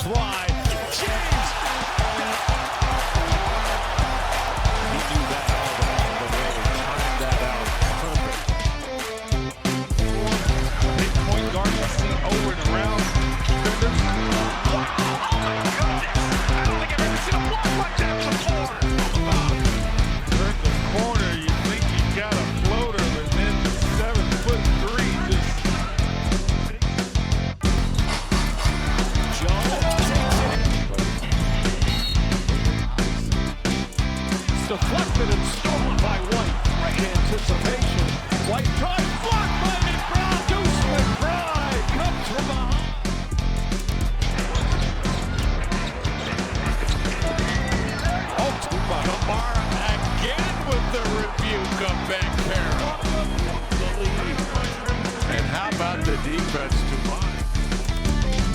fly. James! He knew that all the way. Timed that out. Perfect. Big point guard you see over and around. Defenders. Wow! Oh my goodness! I don't think I've ever seen a block like that before. Turn the corner, you think you got a floater, but then the 7'3" just. Deflected and stolen by White. Great anticipation. White drive, blocked by McBride. Deuce McBride comes from behind. Oh, Kamara again with the rebuke of Ben Carroll. And how about the defense?